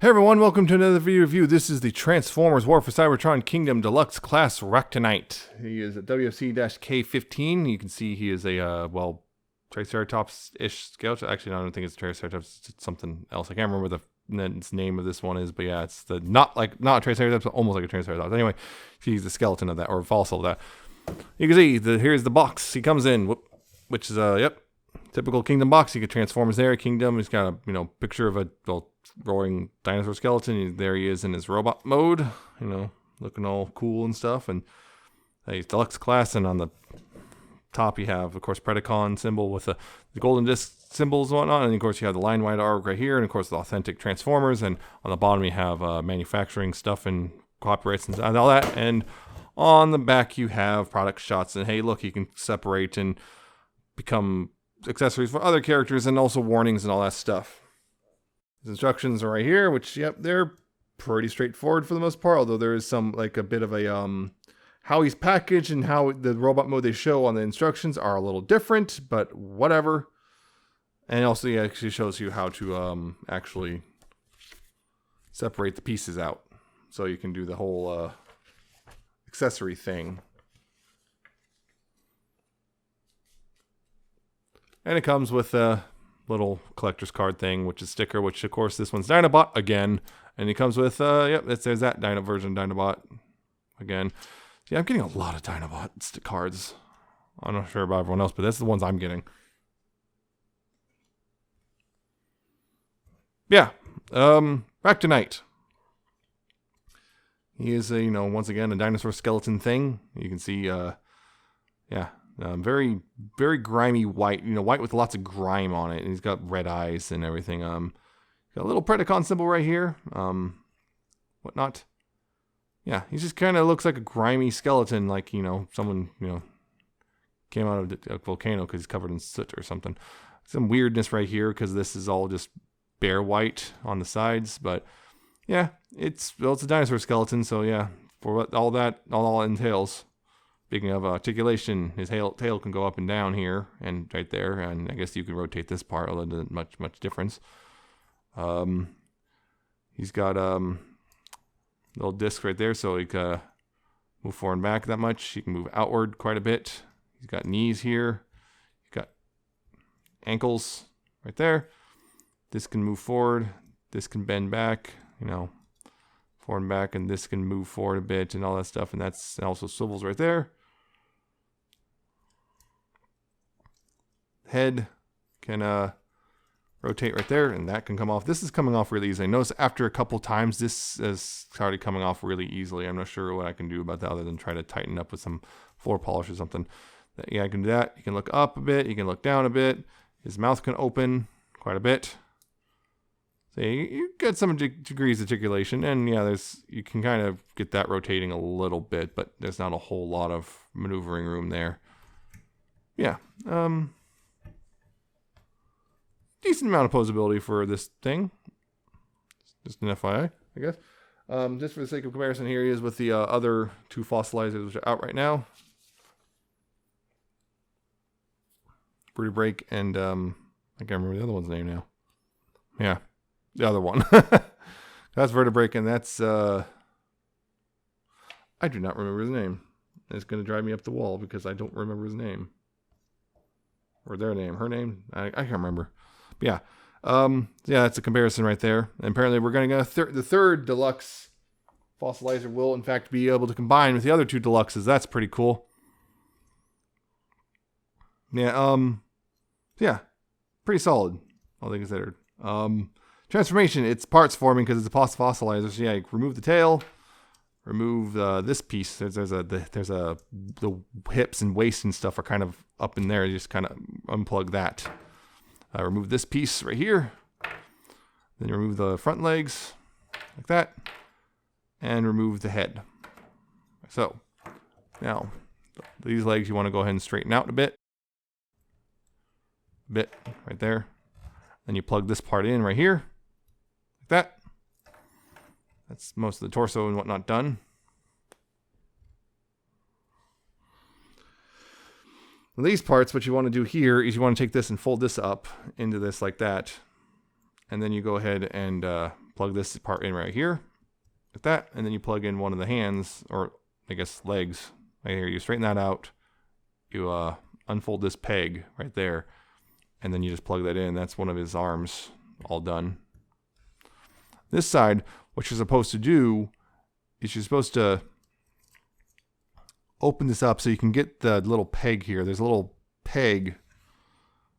Hey everyone, welcome to another video review. This is the Transformers War for Cybertron Kingdom Deluxe Class Racktonite. He is a WFC-K15. You can see he is a, Triceratops-ish skeleton. Actually, no, I don't think it's Triceratops. It's something else. I can't remember the name of this one is, but yeah, it's not a Triceratops, but almost like a Triceratops. Anyway, he's the skeleton of that, or fossil of that. You can see, here's the box he comes in, which is, typical Kingdom box. You can transform his there. Kingdom, he's got a, picture of a, roaring dinosaur skeleton. There he is in his robot mode, looking all cool and stuff. And he's deluxe class, and on the top you have, of course, Predacon symbol with the golden disc symbols and whatnot. And of course you have the line wide arc right here, and of course the authentic Transformers. And on the bottom you have manufacturing stuff and copyrights and all that. And on the back you have product shots. And hey, look, you can separate and become accessories for other characters, and also warnings and all that stuff. His instructions are right here, which, yep, they're pretty straightforward for the most part, although there is some, like, a bit of a, how he's packaged and how the robot mode they show on the instructions are a little different, but whatever. And also, he actually shows you how to, actually separate the pieces out. So you can do the whole, accessory thing. And it comes with a little collector's card thing, which is sticker, which of course this one's Dinobot again. And it comes with, there's that version of Dinobot again. Yeah, I'm getting a lot of Dinobot cards. I'm not sure about everyone else, but that's the ones I'm getting. Yeah, Racktonite. He is a, once again, a dinosaur skeleton thing. You can see, very, very grimy white, white with lots of grime on it. And he's got red eyes and everything. Got a little Predacon symbol right here. Whatnot. Yeah, he just kind of looks like a grimy skeleton, like, someone, came out of a volcano because he's covered in soot or something. Some weirdness right here because this is all just bare white on the sides. But yeah, it's a dinosaur skeleton. So yeah, for what all that entails. Speaking of articulation, his tail can go up and down here and right there, and I guess you can rotate this part, although it doesn't much difference. He's got little disc right there, so he can move forward and back that much. He can move outward quite a bit. He's got knees here. He's got ankles right there. This can move forward. This can bend back, forward and back, and this can move forward a bit and all that stuff, and that's also swivels right there. Head can rotate right there, and that can come off. This is coming off really easily. Notice after a couple times this is started coming off really easily. I'm not sure what I can do about that other than try to tighten up with some floor polish or something. Yeah, I can do that. You can look up a bit, you can look down a bit. His mouth can open quite a bit. So you get some degrees of articulation, and yeah, you can kind of get that rotating a little bit, but there's not a whole lot of maneuvering room there. Yeah, decent amount of posability for this thing. Just an FYI, I guess. Just for the sake of comparison, here he is with the other two fossilizers which are out right now. Vertebrake and I can't remember the other one's name now. Yeah. The other one. That's Vertebrake, and that's, I do not remember his name. It's going to drive me up the wall because I don't remember his name. Or their name. Her name? I can't remember. But yeah. Yeah, that's a comparison right there. And apparently we're going to get the third deluxe fossilizer will, in fact, be able to combine with the other two deluxes. That's pretty cool. Yeah, yeah. Pretty solid, all things considered. Transformation, it's parts forming because it's a fossilizer. So yeah, remove the tail, remove this piece. The hips and waist and stuff are kind of up in there. You just kind of unplug that. Remove this piece right here. Then you remove the front legs like that, and remove the head. So now these legs you want to go ahead and straighten out a bit right there. Then you plug this part in right here. Like that. That's most of the torso and whatnot done. These parts, what you want to do here is you want to take this and fold this up into this like that. And then you go ahead and plug this part in right here, like that, and then you plug in one of the hands, or I guess legs, right here. You straighten that out. You unfold this peg right there, and then you just plug that in. That's one of his arms, all done. This side, what you're supposed to do is you're supposed to open this up so you can get the little peg here. There's a little peg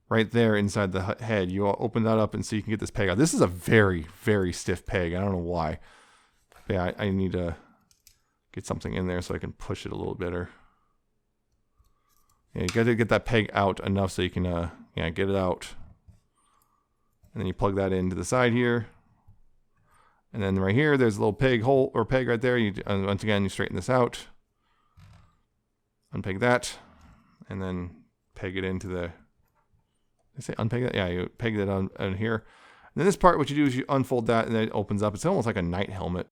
right there inside the head. You open that up and so you can get this peg out. This is a very, very stiff peg. I don't know why. But yeah, I need to get something in there so I can push it a little better. Yeah, you got to get that peg out enough so you can yeah, get it out. And then you plug that into the side here. And then right here, there's a little peg hole or peg right there. You once again, you straighten this out. Unpeg that, and then peg it into the. Did I say unpeg that? Yeah, you peg that on here. And then this part, what you do is you unfold that, and then it opens up. It's almost like a Knight helmet.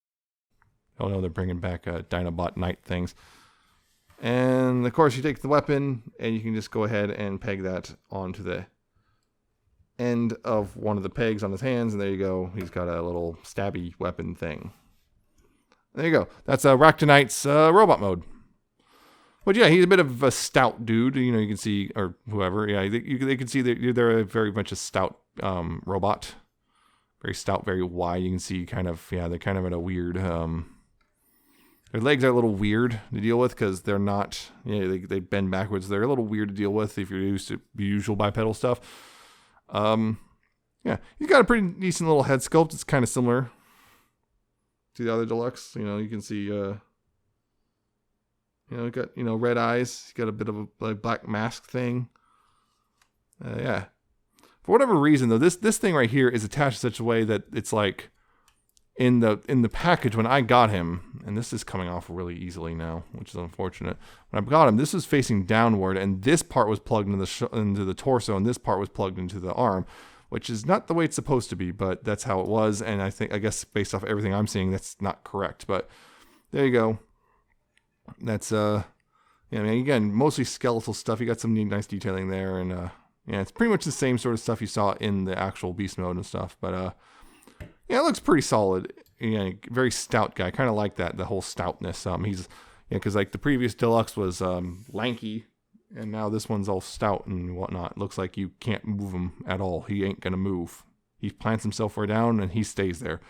Oh no, they're bringing back Dinobot Knight things. And of course, you take the weapon, and you can just go ahead and peg that onto the end of one of the pegs on his hands, and there you go. He's got a little stabby weapon thing. There you go. That's Ractonite's robot mode. But yeah, he's a bit of a stout dude. You know, you can see, or whoever. Yeah, they can see that they're a very much a stout robot. Very stout, very wide. You can see kind of, yeah, they're kind of at a weird. Their legs are a little weird to deal with because they're not, yeah, they bend backwards. They're a little weird to deal with if you're used to the usual bipedal stuff. Yeah, he's got a pretty decent little head sculpt. It's kind of similar to the other deluxe. You know, you can see, you know, got, you know, red eyes. He's got a bit of a black mask thing. Yeah. For whatever reason, though, this thing right here is attached in such a way that it's like in the package when I got him, and this is coming off really easily now, which is unfortunate. When I got him, this was facing downward, and this part was plugged into the torso, and this part was plugged into the arm, which is not the way it's supposed to be, but that's how it was. And I guess based off everything I'm seeing, that's not correct. But there you go. That's yeah, I mean, again, mostly skeletal stuff. You got some nice detailing there, and yeah, it's pretty much the same sort of stuff you saw in the actual beast mode and stuff. But yeah, it looks pretty solid. Yeah, very stout guy. Kind of like that, the whole stoutness. He's, yeah, because like the previous deluxe was lanky, and now this one's all stout and whatnot. Looks like you can't move him at all. He ain't gonna move. He plants himself right down and he stays there.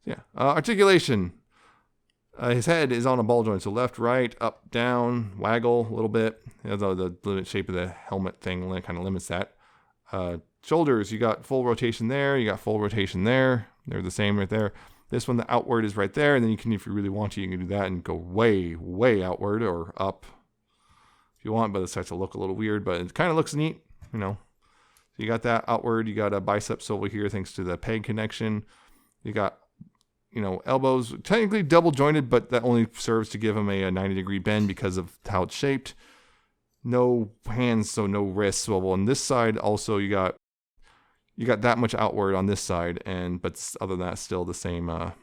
Yeah, articulation. His head is on a ball joint, so left, right, up, down, waggle a little bit. You know, the shape of the helmet thing kind of limits that. Shoulders, you got full rotation there, you got full rotation there. They're the same right there. This one, the outward is right there, and then you can, if you really want to, you can do that and go way, way outward or up if you want, but it starts to look a little weird, but it kind of looks neat, you know. So you got that outward, you got a biceps over here thanks to the peg connection. You got, you know, elbows, technically double jointed, but that only serves to give him a 90-degree bend because of how it's shaped. No hands, so no wrists. Well, on this side also you got that much outward on this side, but other than that, still the same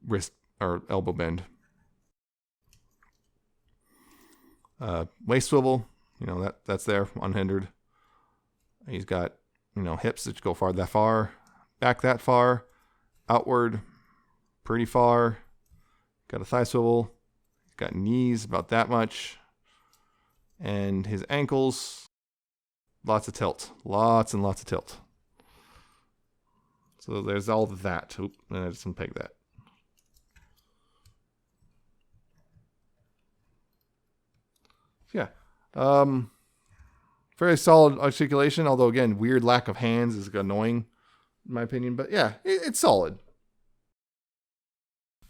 wrist or elbow bend. Waist swivel, you know, that's there unhindered. He's got, you know, hips that go that far, back that far. Outward, pretty far. Got a thigh swivel. Got knees about that much. And his ankles, lots of tilt. Lots and lots of tilt. So there's all that. Oop, and I just unpeg that. Yeah. Very solid articulation, although again, weird lack of hands is annoying in my opinion, but yeah, it's solid.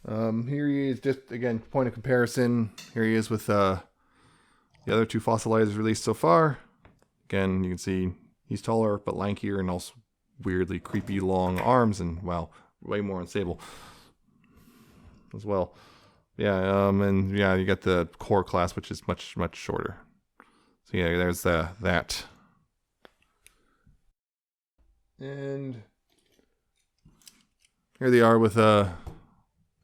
Here he is, just again, point of comparison. Here he is with the other two fossilizers released so far. Again, you can see he's taller but lankier and also weirdly creepy long arms and, wow, way more unstable as well. Yeah, and yeah, you got the core class, which is much, much shorter. So yeah, there's that. And here they are with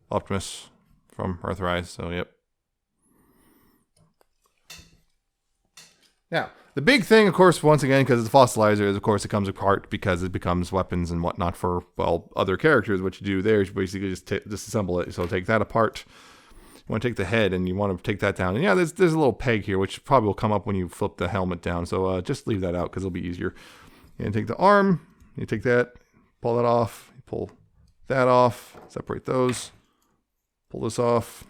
Optimus from Earthrise. So yep. Now, The big thing, of course, once again, because it's a fossilizer, is of course it comes apart because it becomes weapons and whatnot for, well, other characters. What you do there is basically just disassemble it. So take that apart. You want to take the head and you want to take that down. And yeah, there's a little peg here, which probably will come up when you flip the helmet down. So just leave that out because it'll be easier. And take the arm. You take that, pull that off. You pull that off. Separate those. Pull this off.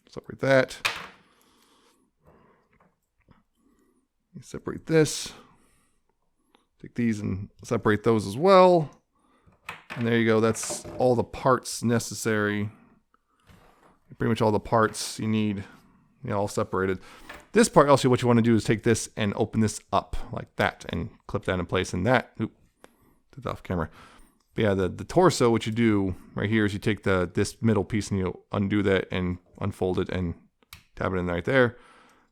Separate that. You separate this. Take these and separate those as well. And there you go. That's all the parts necessary. Pretty much all the parts you need, all separated. This part, also, what you want to do is take this and open this up like that and clip that in place. And that, did that off camera. But yeah, the torso, what you do right here is you take this middle piece and you undo that and unfold it and tab it in right there.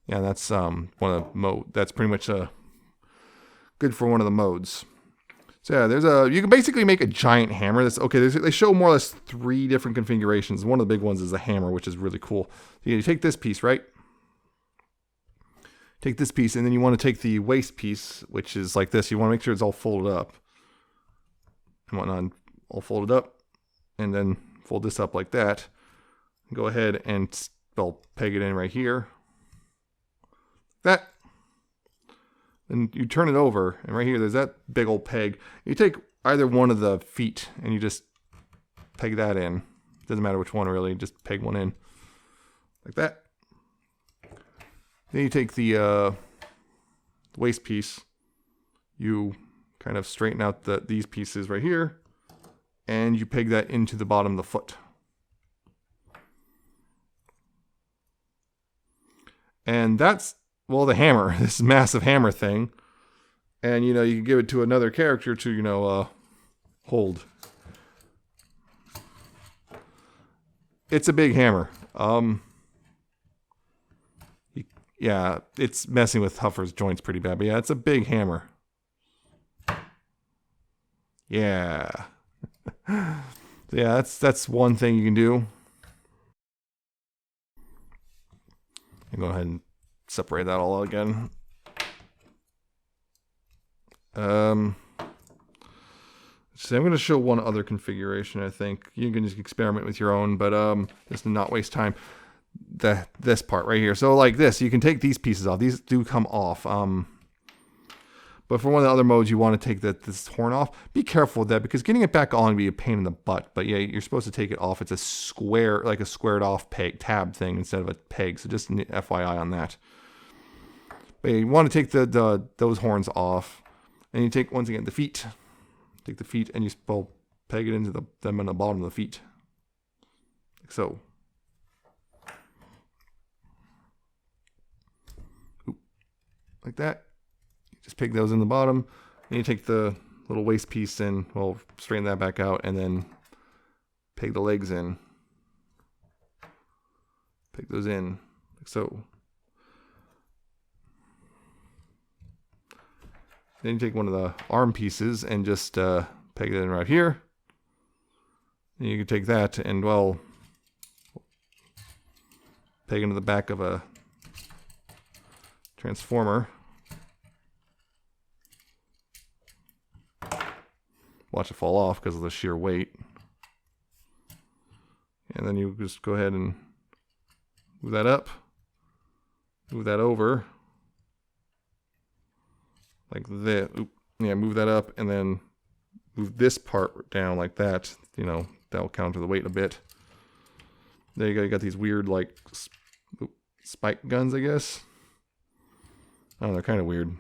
Yeah, that's one of the mode. That's pretty much good for one of the modes. So yeah, you can basically make a giant hammer. They show more or less 3 different configurations. One of the big ones is a hammer, which is really cool. So you take this piece, right? Take this piece, and then you want to take the waist piece, which is like this. You want to make sure it's all folded up and whatnot, all folded up, and then fold this up like that. Go ahead and peg it in right here. That. And you turn it over, and right here, there's that big old peg. You take either one of the feet, and you just peg that in. Doesn't matter which one, really. Just peg one in. Like that. Then you take the waist piece. You kind of straighten out these pieces right here, and you peg that into the bottom of the foot. And that's... well, the hammer, this massive hammer thing. And, you can give it to another character to, hold. It's a big hammer. Yeah, it's messing with Huffer's joints pretty bad. But yeah, it's a big hammer. Yeah. So yeah, that's one thing you can do. And go ahead and separate that all again. So I'm going to show one other configuration. I think you can just experiment with your own, but just to not waste time. This part right here. So like this, you can take these pieces off. These do come off. But for one of the other modes, you want to take this horn off. Be careful with that because getting it back on would be a pain in the butt. But yeah, you're supposed to take it off. It's a square, like a squared off tab thing instead of a peg. So just an FYI on that. But yeah, you want to take those horns off, and you take once again the feet. Take the feet and you peg it into them on the bottom of the feet, like so. Like that. You just peg those in the bottom, and you take the little waist piece and straighten that back out, and then peg the legs in. Peg those in like so. Then you take one of the arm pieces and just peg it in right here. And you can take that and peg into the back of a transformer. Watch it fall off because of the sheer weight. And then you just go ahead and move that up, move that over. Like that. Move that up and then move this part down like that. That'll counter the weight a bit. There you go. You got these weird, like, spike guns, I guess. Oh, they're kind of weird.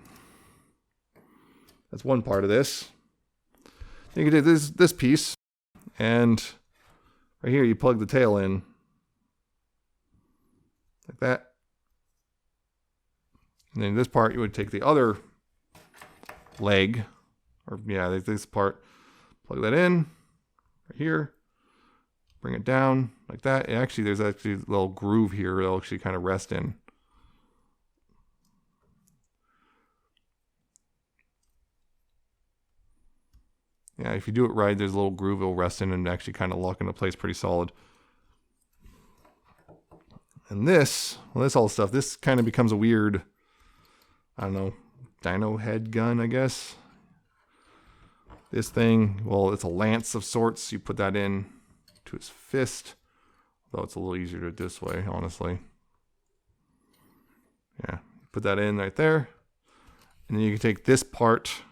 That's one part of this. Then you can take this piece, and right here you plug the tail in. Like that. And then this part you would take the other leg, or yeah, this part, plug that in right here, bring it down like that. There's actually a little groove here it'll actually kind of rest in. Yeah, if you do it right, there's a little groove it'll rest in and actually kind of lock into place pretty solid. And this all stuff, this kind of becomes a weird, I don't know, dino head gun, I guess. This thing, well, it's a lance of sorts. You put that in to his fist. Though it's a little easier to do it this way, honestly. Yeah, put that in right there. And then you can take this part.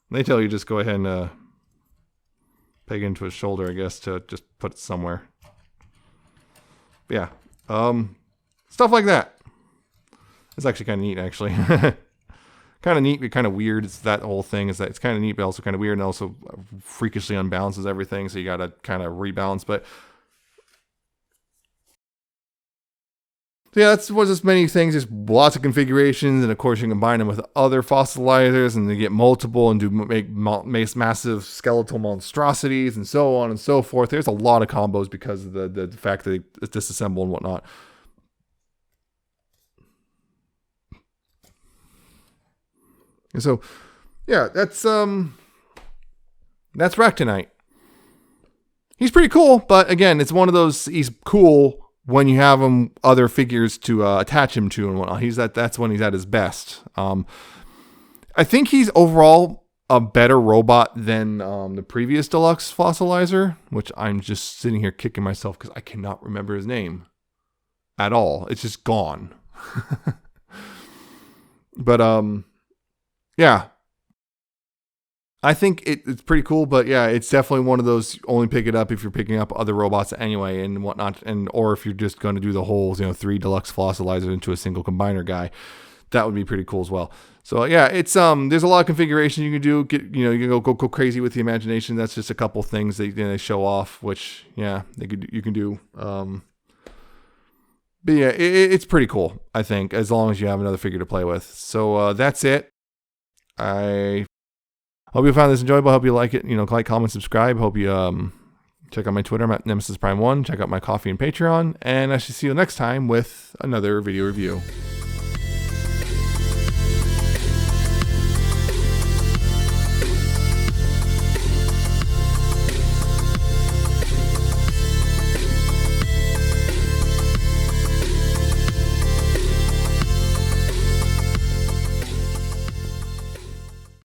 And they tell you just go ahead and peg into his shoulder, I guess, to just put it somewhere. But yeah, stuff like that. It's actually kind of neat, actually. Kind of neat, but kind of weird. It's that whole thing is that it's kind of neat, but also kind of weird, and also freakishly unbalances everything. So you got to kind of rebalance. But yeah, that's just many things. There's lots of configurations, and of course you can combine them with other fossilizers, and they get multiple and make massive skeletal monstrosities, and so on and so forth. There's a lot of combos because of the fact that they disassemble and whatnot. And so, yeah, that's Racktonite. He's pretty cool, but again, it's one of those. He's cool when you have him other figures to attach him to and whatnot. That's when he's at his best. I think he's overall a better robot than the previous deluxe fossilizer, which I'm just sitting here kicking myself because I cannot remember his name at all. It's just gone. But yeah, I think it's pretty cool, but yeah, it's definitely one of those, only pick it up if you're picking up other robots anyway and whatnot, or if you're just going to do the whole, 3 deluxe fossilizers into a single combiner guy, that would be pretty cool as well. So yeah, it's there's a lot of configuration you can do. You can go crazy with the imagination. That's just a couple things they show off, which yeah, you can do. But yeah, it's pretty cool, I think, as long as you have another figure to play with. So that's it. I hope you found this enjoyable. I hope you like it. Like, comment, subscribe. Hope you check out my Twitter. I'm at Nemesis Prime 1. Check out my Coffee and Patreon. And I shall see you next time with another video review.